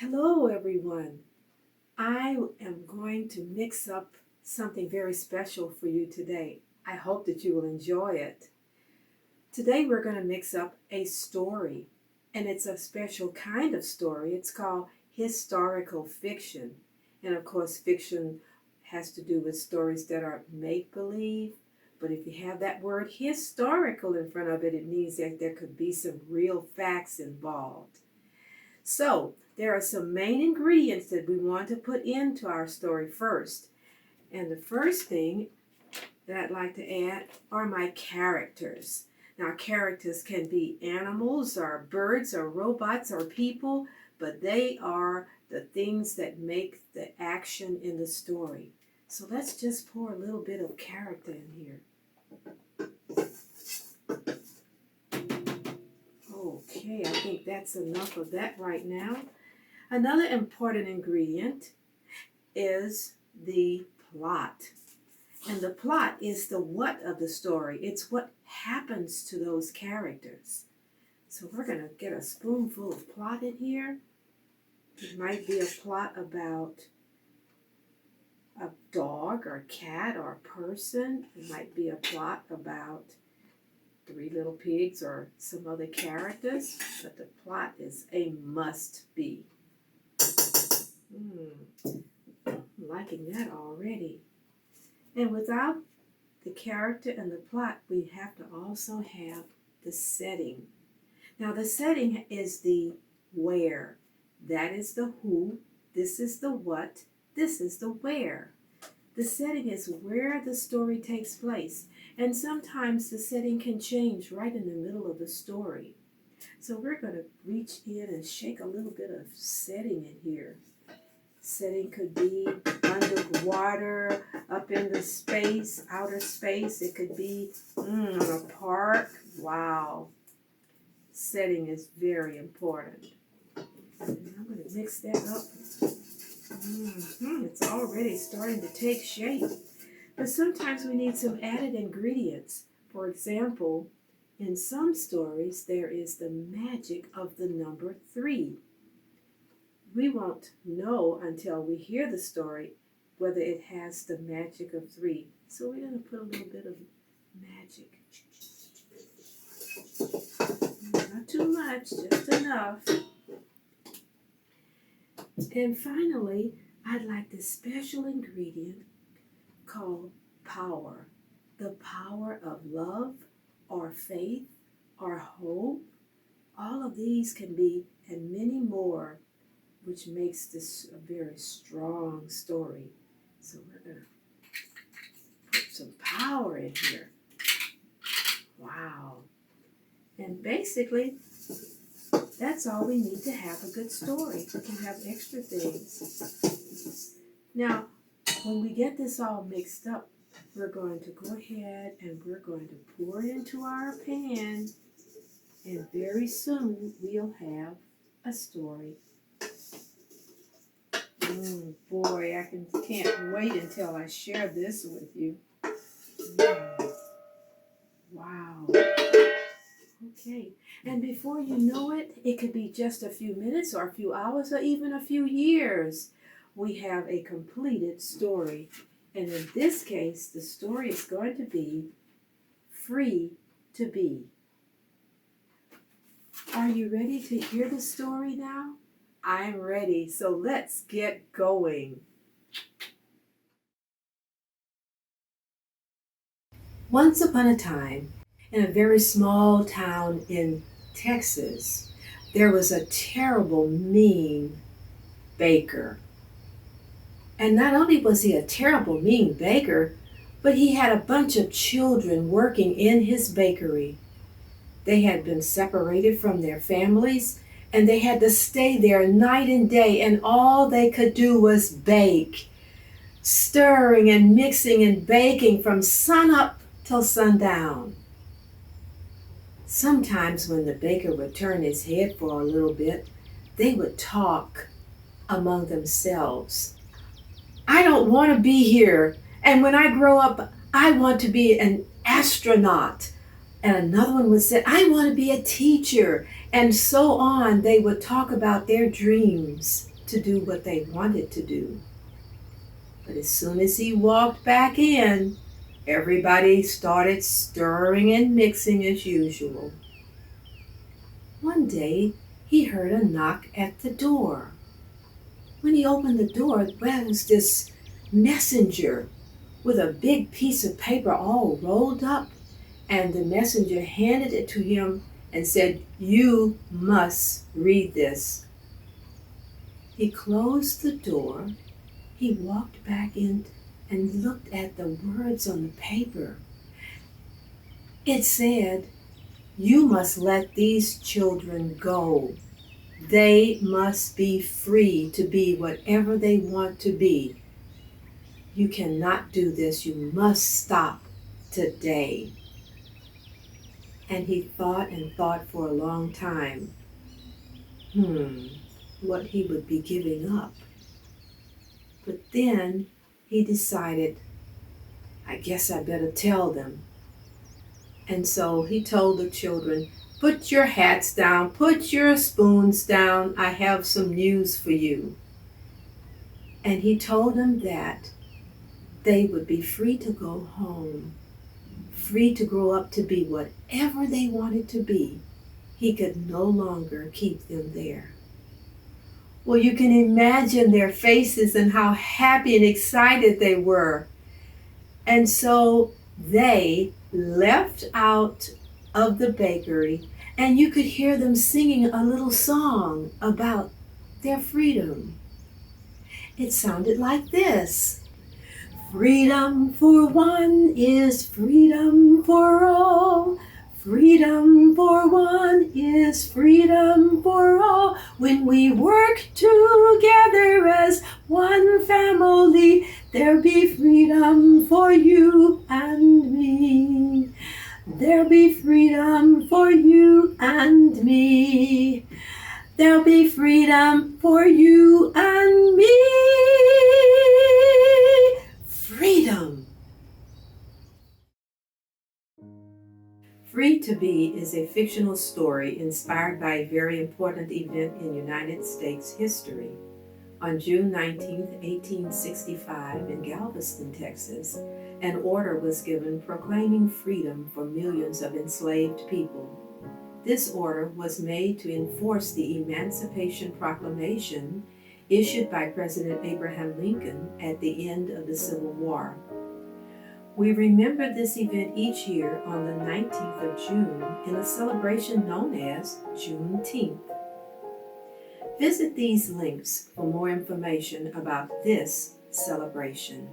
Hello, everyone. I am going to mix up something very special for you today. I hope that you will enjoy it. Today, we're going to mix up a story, and it's a special kind of story. It's called historical fiction. And of course, fiction has to do with stories that are make believe. But if you have that word historical in front of it, it means that there could be some real facts involved. So, there are some main ingredients that we want to put into our story first. And the first thing that I'd like to add are my characters. Now, characters can be animals or birds or robots or people, but they are the things that make the action in the story. So let's just pour a little bit of character in here. Okay, I think that's enough of that right now. Another important ingredient is the plot. And the plot is the what of the story. It's what happens to those characters. So we're going to get a spoonful of plot in here. It might be a plot about a dog or a cat or a person. It might be a plot about Three Little Pigs or some other characters. But the plot is a must be. I'm liking that already. And without the character and the plot, we have to also have the setting. Now, the setting is the where. That is the who. This is the what. This is the where. The setting is where the story takes place. And sometimes the setting can change right in the middle of the story. So we're going to reach in and shake a little bit of setting in here. Setting could be underwater, up in the space, outer space. It could be in a park. Wow. Setting is very important. And I'm going to mix that up. It's already starting to take shape. But sometimes we need some added ingredients. For example, in some stories, there is the magic of the number 3. We won't know until we hear the story whether it has the magic of 3. So we're going to put a little bit of magic. Not too much, just enough. And finally, I'd like this special ingredient called power. The power of love or faith or hope. All of these can be, and many more, which makes this a very strong story. So we're going to put some power in here. Wow. And basically, that's all we need to have a good story. We can have extra things. Now, when we get this all mixed up, we're going to go ahead and we're going to pour it into our pan. And very soon, we'll have a story. Boy, I can't wait until I share this with you. Wow. Okay, and before you know it, it could be just a few minutes or a few hours or even a few years. We have a completed story. And in this case, the story is going to be Free to Be. Are you ready to hear the story now? I'm ready, so let's get going. Once upon a time, in a very small town in Texas, there was a terrible, mean baker. And not only was he a terrible, mean baker, but he had a bunch of children working in his bakery. They had been separated from their families, and they had to stay there night and day, and all they could do was bake, stirring and mixing and baking from sunup till sundown. Sometimes when the baker would turn his head for a little bit, they would talk among themselves. I don't want to be here, and when I grow up, I want to be an astronaut. And another one would say, I want to be a teacher. And so on, they would talk about their dreams. to do what they wanted to do. But as soon as he walked back in, everybody started stirring and mixing as usual. One day, he heard a knock at the door. When he opened the door, there was this messenger with a big piece of paper all rolled up, and the messenger handed it to him and said, "You must read this." He closed the door. He walked back in and looked at the words on the paper. It said, "You must let these children go. They must be free to be whatever they want to be. You cannot do this. You must stop today." And he thought and thought for a long time, what he would be giving up. But then he decided, I guess I better tell them. And so he told the children, "Put your hats down, put your spoons down. I have some news for you." And he told them that they would be free to go home, free to grow up to be whatever they wanted to be. He could no longer keep them there. Well, you can imagine their faces and how happy and excited they were. And so they left out of the bakery, and you could hear them singing a little song about their freedom. It sounded like this. Freedom for one is freedom for all. Freedom for one is freedom for all. When we work together as one family, there'll be freedom for you and me. There'll be freedom for you and me. There'll be freedom for you and me. Freedom. Free to Be is a fictional story inspired by a very important event in United States history. On June 19, 1865, in Galveston, Texas, an order was given proclaiming freedom for millions of enslaved people. This order was made to enforce the Emancipation Proclamation issued by President Abraham Lincoln at the end of the Civil War. We remember this event each year on the 19th of June in a celebration known as Juneteenth. Visit these links for more information about this celebration.